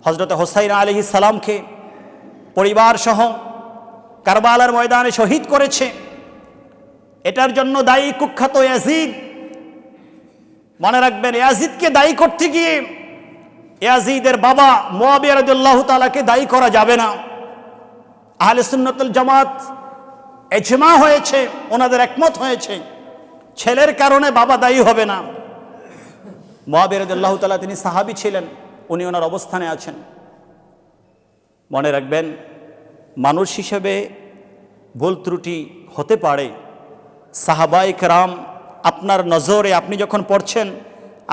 হযরত হোসাইন আলাইহিস সালামকে পরিবার সহ কারবালার ময়দানে শহীদ করেছে। এটার জন্য দায়ী কুখ্যাত ইয়াজিদ। মনে রাখবেন, ইয়াজিদকে দায়ী করতে গিয়ে ইয়াজিদের বাবা মুআবিয়া রাদিয়াল্লাহু তাআলাকে দায়ী করা যাবে না। আহলে সুন্নাত ওয়াল জামাত ইজমা হয়েছে, ওনাদের একমত হয়েছে, ছেলের কারণে বাবা দায়ী হবে না। মুআবিয়া রাদিয়াল্লাহু তাআলা তিনি সাহাবী ছিলেন, উনি ওনার অবস্থানে আছেন। মনে রাখবেন, মানুষ হিসেবে ভুল ত্রুটি হতে পারে। সাহাবায়ে কেরাম আপনার নজরে, আপনি যখন পড়ছেন,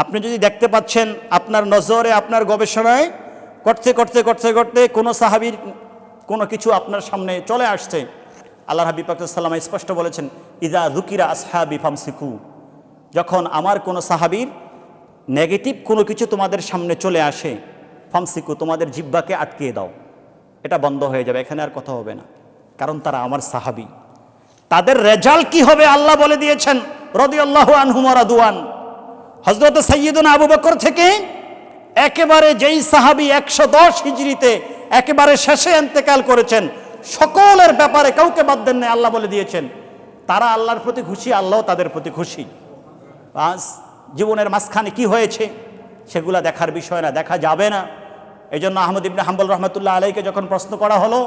আপনি যদি দেখতে পাচ্ছেন আপনার নজরে, আপনার গবেষণায় করতে করতে করতে করতে কোনো সাহাবীর কোনো কিছু আপনার সামনে চলে আসছে, আল্লাহর হাবিব পাক সাল্লাল্লাহু আলাইহি ওয়াসাল্লাম স্পষ্ট বলেছেন, ইযা যুকিরা আসহাবি ফামসিকু, যখন আমার কোনো সাহাবীর নেগেটিভ কোনো কিছু তোমাদের সামনে চলে আসে, ফামসিকু, তোমাদের জিহ্বাকে আটকিয়ে দাও, এটা বন্ধ হয়ে যাবে, এখানে আর কথা হবে না, কারণ তারা আমার সাহাবী। তাদের রেজাল্ট কি হবে আল্লাহ বলে দিয়েছেন, রাদিয়াল্লাহু আনহুম ওয়া রাদওয়ান। হযরত সাইয়্যিদুনা আবু বকর থেকে একেবারে যেই সাহাবী 110 হিজরিতে একেবারে শেষে ইন্তেকাল করেছেন, সকলের ব্যাপারে কাউকে বাদ দেন না, আল্লাহ বলে দিয়েছেন তারা আল্লাহর প্রতি খুশি, আল্লাহ তাদের প্রতি খুশি। আজ জীবনের মাঝখানে কি হয়েছে সেগুলা দেখার বিষয় না, দেখা যাবে না। এই জন্য আহমদ ইবনে হাম্বল রহমতুল্লাহ আলাইকে যখন প্রশ্ন করা হলো,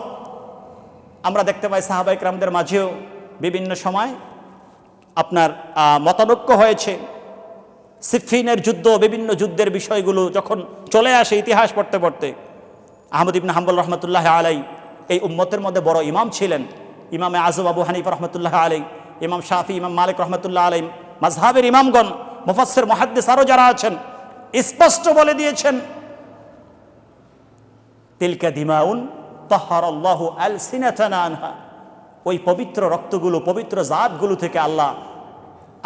আমরা দেখতে পাই সাহাবায়ে কেরামদের মাঝেও বিভিন্ন সময় আপনার মতানৈক্য হয়েছে। সিফফিনের যুদ্ধ, বিভিন্ন যুদ্ধের বিষয়গুলো যখন চলে আসে ইতিহাস পড়তে পড়তে, আহমদ ইবনে হাম্বল রহমতুল্লাহ আলাই এই উম্মতের মধ্যে বড় ইমাম ছিলেন। ইমামে আজম আবু হানিফা রহমতুল্লাহ আলাই, ইমাম শাফি, ইমাম মালিক রহমতুল্লাহ আলাই, মাযহাবের ইমামগণ, মুফাসসির, মুহাদ্দিস আরও যারা আছেন, স্পষ্ট বলে দিয়েছেন, তিলকা দিমাউন তাহহারাল্লাহু আলসিনাতানা আনহা, ওই পবিত্র রক্তগুলো, পবিত্র জাতগুলো থেকে আল্লাহ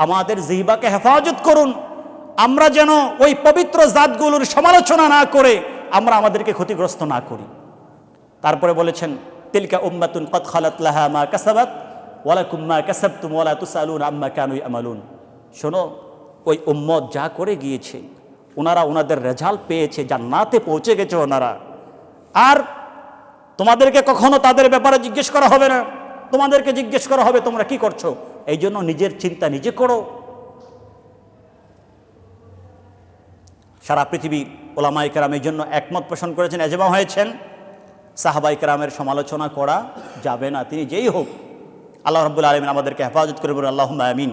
আমাদের জিহ্বাকে হেফাজত করুন, আমরা যেন ওই পবিত্র জাতগুলোর সমালোচনা না করে আমরা আমাদেরকে ক্ষতিগ্রস্ত না করি। তারপরে বলেছেন, তিলকা উম্মাতুন কদ খালাত লাহা মা কাসাবাত ওয়া লাকুম মা কাসাবতুম ওয়া লা তুসালুনা আম্মা কানু ইয়ামালুন। শোনো, ওই উম্মত যা করে গিয়েছে, ওনারা ওনাদের রেজাল্ট পেয়েছে, জান্নাতে পৌঁছে গেছে ওনারা, আর তোমাদেরকে কখনো তাদের ব্যাপারে জিজ্ঞেস করা হবে না, তোমাদেরকে জিজ্ঞেস করা হবে তোমরা কি করছো। এই জন্য নিজের চিন্তা নিজে করো। সারা পৃথিবীর ওলামায়ে কেরাম এই জন্য একমত পোষণ করেছেন, এজমা হয়েছেন, সাহাবায়ে কেরামের সমালোচনা করা যাবে না, তিনি যেই হোক। আল্লাহ রাব্বুল আলামিন আমাদেরকে হেফাজত করে বলুন আল্লাহুম্মা আমিন।